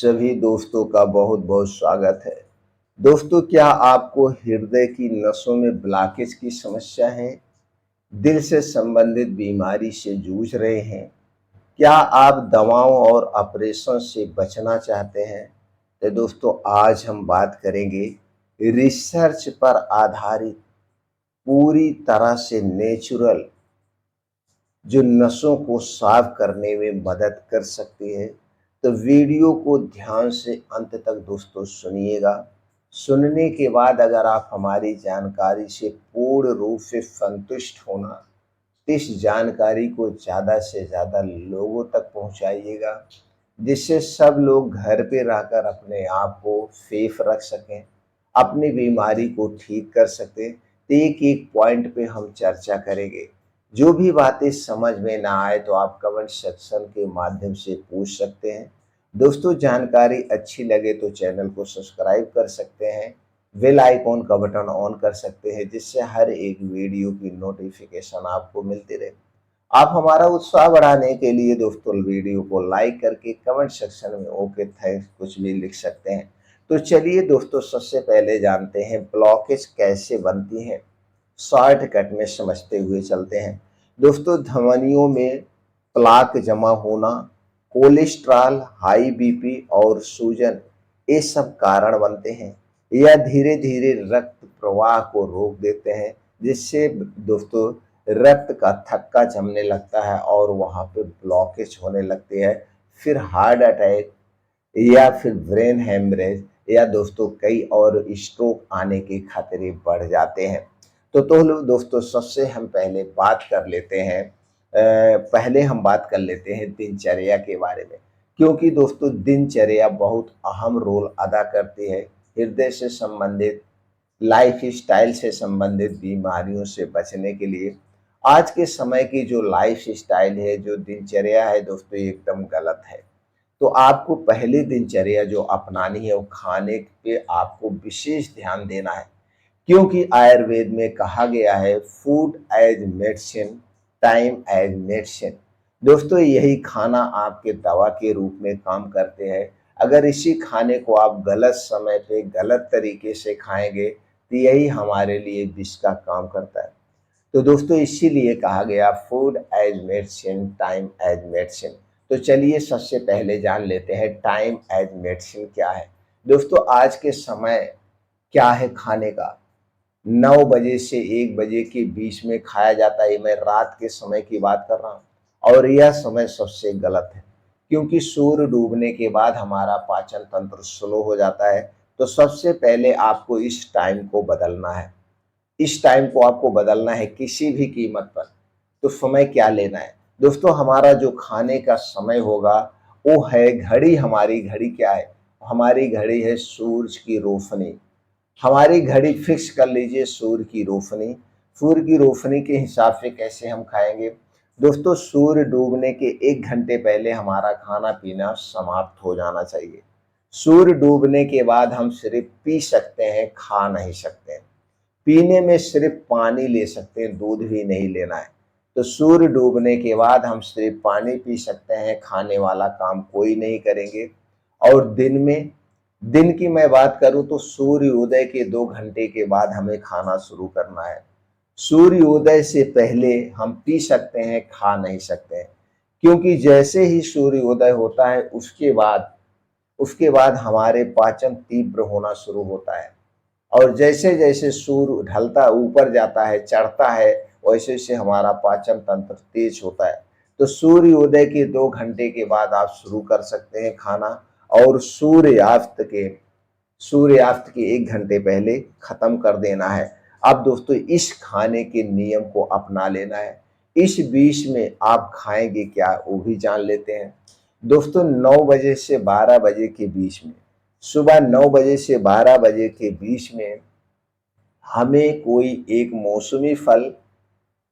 सभी दोस्तों का बहुत बहुत स्वागत है। दोस्तों, क्या आपको हृदय की नसों में ब्लॉकेज की समस्या है? दिल से संबंधित बीमारी से जूझ रहे हैं? क्या आप दवाओं और ऑपरेशन से बचना चाहते हैं? तो दोस्तों, आज हम बात करेंगे रिसर्च पर आधारित पूरी तरह से नेचुरल जो नसों को साफ करने में मदद कर सकती है। तो वीडियो को ध्यान से अंत तक दोस्तों सुनिएगा। सुनने के बाद अगर आप हमारी जानकारी से पूर्ण रूप से संतुष्ट होना, तो इस जानकारी को ज़्यादा से ज़्यादा लोगों तक पहुंचाइएगा, जिससे सब लोग घर पे रहकर अपने आप को सेफ रख सकें, अपनी बीमारी को ठीक कर सकें। तो एक एक पॉइंट पे हम चर्चा करेंगे। जो भी बातें समझ में ना आए तो आप कमेंट सेक्शन के माध्यम से पूछ सकते हैं। दोस्तों, जानकारी अच्छी लगे तो चैनल को सब्सक्राइब कर सकते हैं, बेल आइकॉन का बटन ऑन कर सकते हैं, जिससे हर एक वीडियो की नोटिफिकेशन आपको मिलती रहे। आप हमारा उत्साह बढ़ाने के लिए दोस्तों वीडियो को लाइक करके कमेंट सेक्शन में ओके थैंक्स कुछ भी लिख सकते हैं। तो चलिए दोस्तों, सबसे पहले जानते हैं ब्लॉकेज कैसे बनती हैं। शॉर्टकट में समझते हुए चलते हैं। दोस्तों, धमनियों में प्लाक जमा होना, कोलेस्ट्रॉल, हाई बीपी और सूजन, ये सब कारण बनते हैं। यह धीरे धीरे रक्त प्रवाह को रोक देते हैं, जिससे दोस्तों रक्त का थक्का जमने लगता है और वहाँ पे ब्लॉकेज होने लगती है। फिर हार्ट अटैक या फिर ब्रेन हेमरेज या दोस्तों कई और स्ट्रोक आने के खतरे बढ़ जाते हैं। तो दोस्तों, सबसे हम पहले बात कर लेते हैं पहले हम बात कर लेते हैं दिनचर्या के बारे में, क्योंकि दोस्तों दिनचर्या बहुत अहम रोल अदा करती है हृदय से संबंधित, लाइफ स्टाइल से संबंधित बीमारियों से बचने के लिए। आज के समय की जो लाइफ स्टाइल है, जो दिनचर्या है दोस्तों, एकदम गलत है। तो आपको पहली दिनचर्या जो अपनानी है वो खाने पे आपको विशेष ध्यान देना है, क्योंकि आयुर्वेद में कहा गया है food as medicine, time as medicine. दोस्तों, यही खाना आपके दवा के रूप में काम करते हैं। अगर इसी खाने को आप गलत समय पे गलत तरीके से खाएंगे तो यही हमारे लिए विष का काम करता है। तो दोस्तों, इसीलिए कहा गया food as medicine, time as medicine. तो चलिए सबसे पहले जान लेते हैं टाइम एज मेडिसिन क्या है। दोस्तों, आज के समय क्या है खाने का, 9 बजे से 1 बजे के बीच में खाया जाता है। मैं रात के समय की बात कर रहा हूँ और यह समय सबसे गलत है, क्योंकि सूर्य डूबने के बाद हमारा पाचन तंत्र स्लो हो जाता है। तो सबसे पहले आपको इस टाइम को बदलना है। इस टाइम को आपको बदलना है किसी भी कीमत पर। तो समय क्या लेना है दोस्तों, हमारा जो खाने का समय होगा वो है घड़ी। हमारी घड़ी क्या है? हमारी घड़ी है सूरज की रोशनी। हमारी घड़ी फिक्स कर लीजिए सूर्य की रोशनी। सूर्य की रोशनी के हिसाब से कैसे हम खाएंगे दोस्तों, सूर्य डूबने के 1 घंटे पहले हमारा खाना पीना समाप्त हो जाना चाहिए। सूर्य डूबने के बाद हम सिर्फ पी सकते हैं, खा नहीं सकते हैं। पीने में सिर्फ पानी ले सकते हैं, दूध भी नहीं लेना है। तो सूर्य डूबने के बाद हम सिर्फ पानी पी सकते हैं, खाने वाला काम कोई नहीं करेंगे। और दिन की मैं बात करूं तो सूर्योदय के 2 घंटे के बाद हमें खाना शुरू करना है। सूर्योदय से पहले हम पी सकते हैं, खा नहीं सकते हैं, क्योंकि जैसे ही सूर्योदय होता है उसके बाद हमारे पाचन तीव्र होना शुरू होता है। और जैसे जैसे सूर्य ढलता ऊपर जाता है, चढ़ता है, वैसे वैसे हमारा पाचन तंत्र तेज होता है। तो सूर्योदय के 2 घंटे के बाद आप शुरू कर सकते हैं खाना, और सूर्यास्त के 1 घंटे पहले खत्म कर देना है। अब दोस्तों, इस खाने के नियम को अपना लेना है। इस बीच में आप खाएंगे क्या वो भी जान लेते हैं। दोस्तों, 9 बजे से 12 बजे के बीच में, सुबह 9 बजे से 12 बजे के बीच में हमें कोई एक मौसमी फल,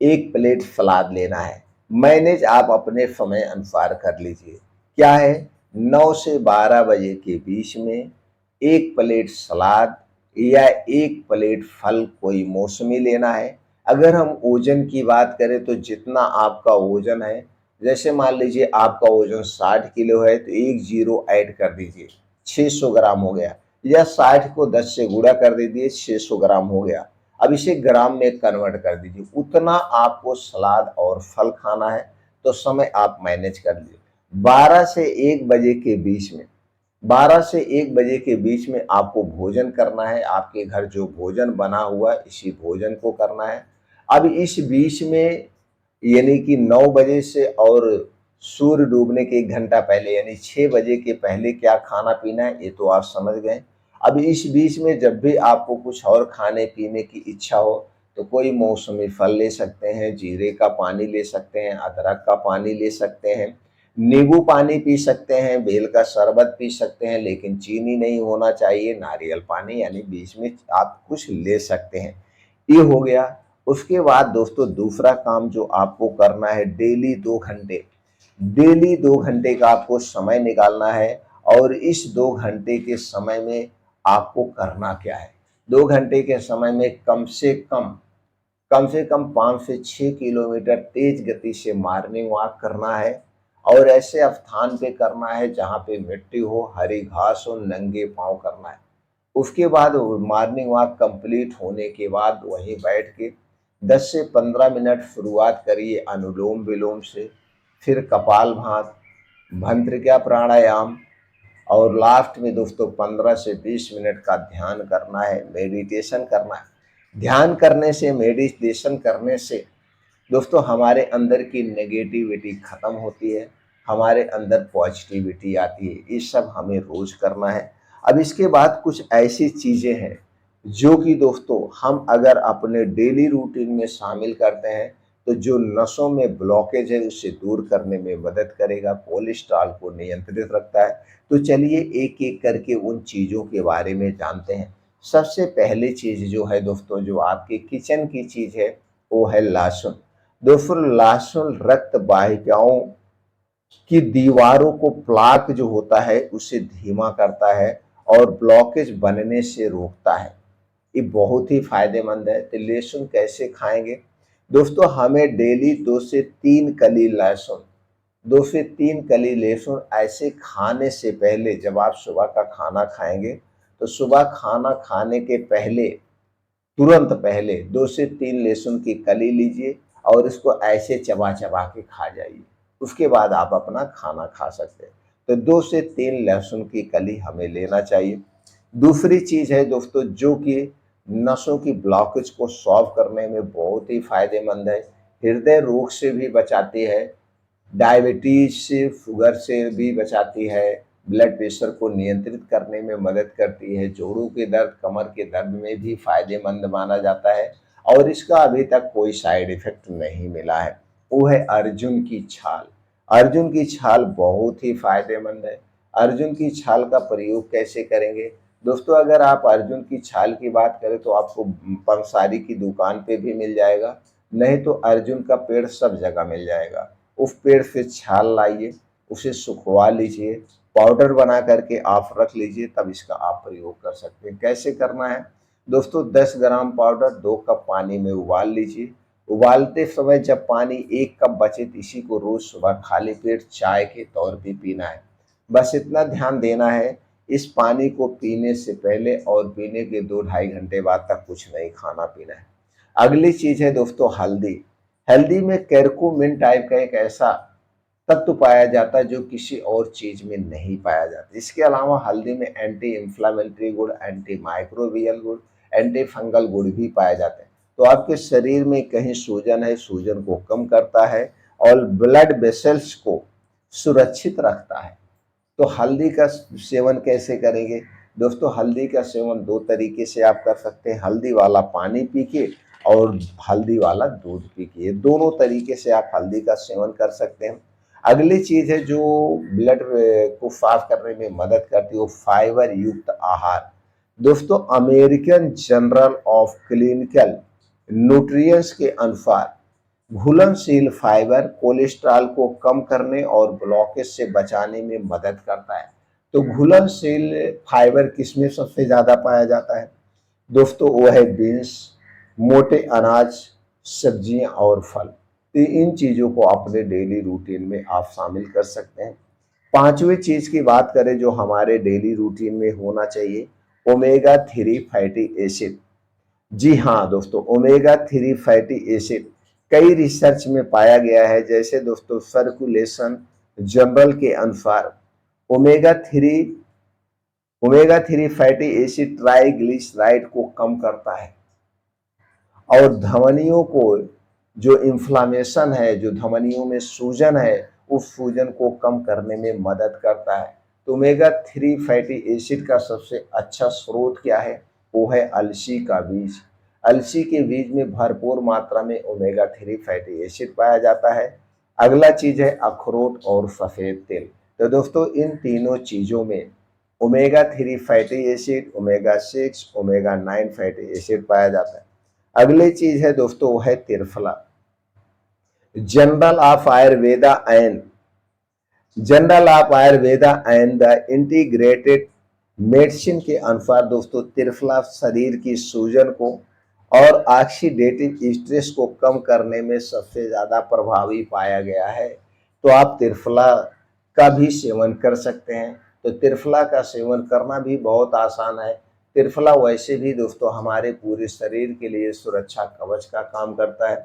1 प्लेट सलाद लेना है। मैनेज आप अपने समय अनुसार कर लीजिए। क्या है? 9 से 12 बजे के बीच में 1 प्लेट सलाद या 1 प्लेट फल कोई मौसमी लेना है। अगर हम ओजन की बात करें तो जितना आपका ओजन है, जैसे मान लीजिए आपका वजन 60 किलो है तो एक जीरो ऐड कर दीजिए, 600 ग्राम हो गया, या 60 को 10 से गुणा कर दीजिए, 600 ग्राम हो गया। अब इसे ग्राम में कन्वर्ट कर दीजिए, उतना आपको सलाद और फल खाना है। तो समय आप मैनेज कर लीजिए। 12 से 1 बजे के बीच में 12 से 1 बजे के बीच में आपको भोजन करना है। आपके घर जो भोजन बना हुआ है इसी भोजन को करना है। अब इस बीच में यानी कि 9 बजे से और सूर्य डूबने के 1 घंटा पहले यानी 6 बजे के पहले क्या खाना पीना है ये तो आप समझ गए। अब इस बीच में जब भी आपको कुछ और खाने पीने की इच्छा हो तो कोई मौसमी फल ले सकते हैं, जीरे का पानी ले सकते हैं, अदरक का पानी ले सकते हैं, नींबू पानी पी सकते हैं, बेल का शरबत पी सकते हैं, लेकिन चीनी नहीं होना चाहिए, नारियल पानी यानी बीच में आप कुछ ले सकते हैं। ये हो गया। उसके बाद दोस्तों दूसरा काम जो आपको करना है, डेली 2 घंटे का आपको समय निकालना है। और इस 2 घंटे के समय में आपको करना क्या है, 2 घंटे के समय में कम से कम 5 से 6 किलोमीटर तेज गति से मॉर्निंग वॉक करना है। और ऐसे स्थान पे करना है जहाँ पे मिट्टी हो, हरी घास हो, नंगे पाँव करना है। उसके बाद मॉर्निंग वॉक कंप्लीट होने के बाद वहीं बैठ के 10 से 15 मिनट शुरुआत करिए अनुलोम विलोम से, फिर कपालभाति, भस्त्रिका प्राणायाम, और लास्ट में दोस्तों 15 से 20 मिनट का ध्यान करना है, मेडिटेशन करना है। ध्यान करने से, मेडिटेशन करने से दोस्तों हमारे अंदर की नेगेटिविटी खत्म होती है, हमारे अंदर पॉजिटिविटी आती है। ये सब हमें रोज करना है। अब इसके बाद कुछ ऐसी चीजें हैं जो कि दोस्तों हम अगर अपने डेली रूटीन में शामिल करते हैं तो जो नसों में ब्लॉकेज है उसे दूर करने में मदद करेगा, कोलेस्ट्रॉल को नियंत्रित रखता है। तो चलिए एक एक करके उन चीज़ों के बारे में जानते हैं। सबसे पहली चीज़ जो है दोस्तों, जो आपके किचन की चीज़ है वो है लहसुन। दोस्तों लहसुन रक्त वाहिकाओं की दीवारों को, प्लाक जो होता है उसे धीमा करता है और ब्लॉकेज बनने से रोकता है। ये बहुत ही फायदेमंद है। तो लहसुन कैसे खाएंगे दोस्तों, हमें डेली 2 से 3 कली लहसुन ऐसे खाने से पहले, जब आप सुबह का खाना खाएंगे तो सुबह खाना खाने के पहले, तुरंत पहले 2 से 3 लहसुन की कली लीजिए और इसको ऐसे चबा चबा के खा जाइए। उसके बाद आप अपना खाना खा सकते हैं। तो 2 से 3 लहसुन की कली हमें लेना चाहिए। दूसरी चीज़ है दोस्तों जो कि नसों की ब्लॉकेज को सॉल्व करने में बहुत ही फायदेमंद है, हृदय रोग से भी बचाती है, डायबिटीज से, शुगर से भी बचाती है, ब्लड प्रेशर को नियंत्रित करने में मदद करती है, जोड़ों के दर्द, कमर के दर्द में भी फायदेमंद माना जाता है। और इसका अभी तक कोई साइड इफेक्ट नहीं मिला है। वो है अर्जुन की छाल। अर्जुन की छाल बहुत ही फायदेमंद है। अर्जुन की छाल का प्रयोग कैसे करेंगे दोस्तों, अगर आप अर्जुन की छाल की बात करें तो आपको पंसारी की दुकान पे भी मिल जाएगा, नहीं तो अर्जुन का पेड़ सब जगह मिल जाएगा। उस पेड़ से छाल लाइए, उसे सुखवा लीजिए, पाउडर बना करके आप रख लीजिए, तब इसका आप प्रयोग कर सकते हैं। कैसे करना है दोस्तों, 10 ग्राम पाउडर 2 कप पानी में उबाल लीजिए। उबालते समय जब पानी 1 कप बचे तो इसी को रोज सुबह खाली पेट चाय के तौर पे पीना है। बस इतना ध्यान देना है, इस पानी को पीने से पहले और पीने के 2-2.5 घंटे बाद तक कुछ नहीं खाना पीना है। अगली चीज है दोस्तों हल्दी। हल्दी में कैरकुमिन टाइप का एक ऐसा तत्व पाया जाता है जो किसी और चीज में नहीं पाया जाता। इसके अलावा हल्दी में एंटी इंफ्लामेटरी गुण, एंटी माइक्रोबियल गुण, एंटी फंगल गुण भी पाए जाते हैं। तो आपके शरीर में कहीं सूजन है, सूजन को कम करता है और ब्लड वेसल्स को सुरक्षित रखता है। तो हल्दी का सेवन कैसे करेंगे दोस्तों, हल्दी का सेवन 2 तरीके से आप कर सकते हैं। हल्दी वाला पानी पी के और हल्दी वाला दूध पी के, दोनों तरीके से आप हल्दी का सेवन कर सकते हैं। अगली चीज है जो ब्लड को साफ करने में मदद करती है, वो फाइबर युक्त आहार। दोस्तों American journal of clinical nutrients के अनुसार घुलनशील फाइबर कोलेस्ट्रॉल को कम करने और ब्लॉकेज से बचाने में मदद करता है। तो घुलनशील फाइबर किसमें सबसे ज्यादा पाया जाता है दोस्तों, वो है बीन्स, मोटे अनाज, सब्जियां और फल। तो इन चीज़ों को अपने डेली रूटीन में आप शामिल कर सकते हैं। पांचवी चीज़ की बात करें जो हमारे डेली रूटीन में होना चाहिए, ओमेगा थ्री फैटी एसिड। जी हाँ दोस्तों, ओमेगा थ्री फैटी एसिड कई रिसर्च में पाया गया है। जैसे दोस्तों सर्कुलेशन जर्नल के अनुसार omega three omega three fatty acid triglyceride को कम करता है और धमनियों को जो इन्फ्लामेशन है, जो धमनियों में सूजन है, उस सूजन को कम करने में मदद करता है। तो ओमेगा थ्री फैटी एसिड का सबसे अच्छा स्रोत क्या है? वो है अलसी का बीज। अलसी के बीज में भरपूर मात्रा में ओमेगा थ्री फैटी एसिड पाया जाता है। अगला चीज है अखरोट और सफेद तेल। तो दोस्तों इन तीनों चीजों में omega three fatty acid, omega six, omega nine fatty acid पाया जाता है। अगली चीज है दोस्तों वो है triphala. General of Ayurveda and the integrated medicine के अनुसार दोस्तों त्रिफला शरीर की सूजन को और ऑक्सीडेटिव स्ट्रेस को कम करने में सबसे ज्यादा प्रभावी पाया गया है। तो आप त्रिफला का भी सेवन कर सकते हैं। तो त्रिफला का सेवन करना भी बहुत आसान है। त्रिफला वैसे भी दोस्तों हमारे पूरे शरीर के लिए सुरक्षा कवच का काम करता है।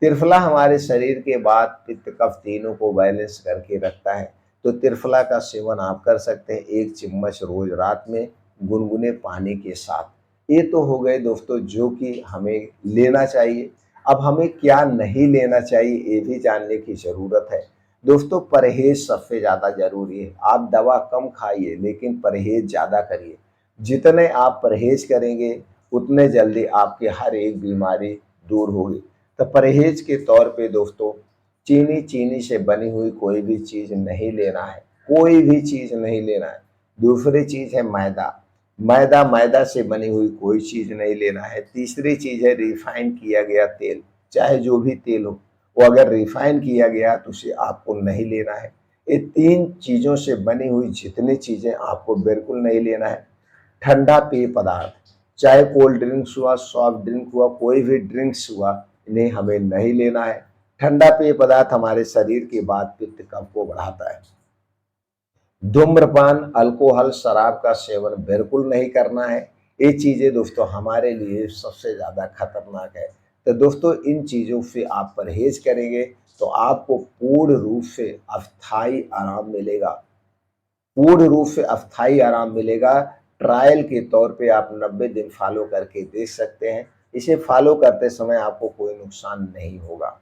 त्रिफला हमारे शरीर के वात पित्त कफ तीनों को बैलेंस करके रखता है। तो त्रिफला का सेवन आप कर सकते हैं 1 चम्मच रोज रात में गुनगुने पानी के साथ। ये तो हो गए दोस्तों जो कि हमें लेना चाहिए। अब हमें क्या नहीं लेना चाहिए ये भी जानने की जरूरत है। दोस्तों परहेज सबसे ज्यादा जरूरी है। आप दवा कम खाइए लेकिन परहेज ज्यादा करिए। जितने आप परहेज करेंगे उतने जल्दी आपके हर एक बीमारी दूर होगी। तो परहेज के तौर पे दोस्तों चीनी से बनी हुई कोई भी चीज नहीं लेना है, कोई भी चीज नहीं लेना है। दूसरी चीज है मैदा से बनी हुई कोई चीज नहीं लेना है। तीसरी चीज है रिफाइन किया गया तेल, चाहे जो भी तेल हो वो अगर रिफाइन किया गया तो उसे आपको नहीं लेना है। ये तीन चीजों से बनी हुई जितनी चीजें आपको बिल्कुल नहीं लेना है। ठंडा पेय पदार्थ, चाहे कोल्ड ड्रिंक्स हुआ, सॉफ्ट ड्रिंक हुआ, कोई भी ड्रिंक्स हुआ, इन्हें हमें नहीं लेना है। ठंडा पेय पदार्थ हमारे शरीर के वात पित्त कफ को बढ़ाता है। धूम्रपान, अल्कोहल, शराब का सेवन बिल्कुल नहीं करना है। ये चीजें दोस्तों हमारे लिए सबसे ज्यादा खतरनाक है। तो दोस्तों इन चीजों से आप परहेज करेंगे तो आपको पूर्ण रूप से अस्थायी आराम मिलेगा। पूर्ण रूप से अस्थायी आराम मिलेगा। ट्रायल के तौर पे आप 90 दिन फॉलो करके देख सकते हैं। इसे फॉलो करते समय आपको कोई नुकसान नहीं होगा।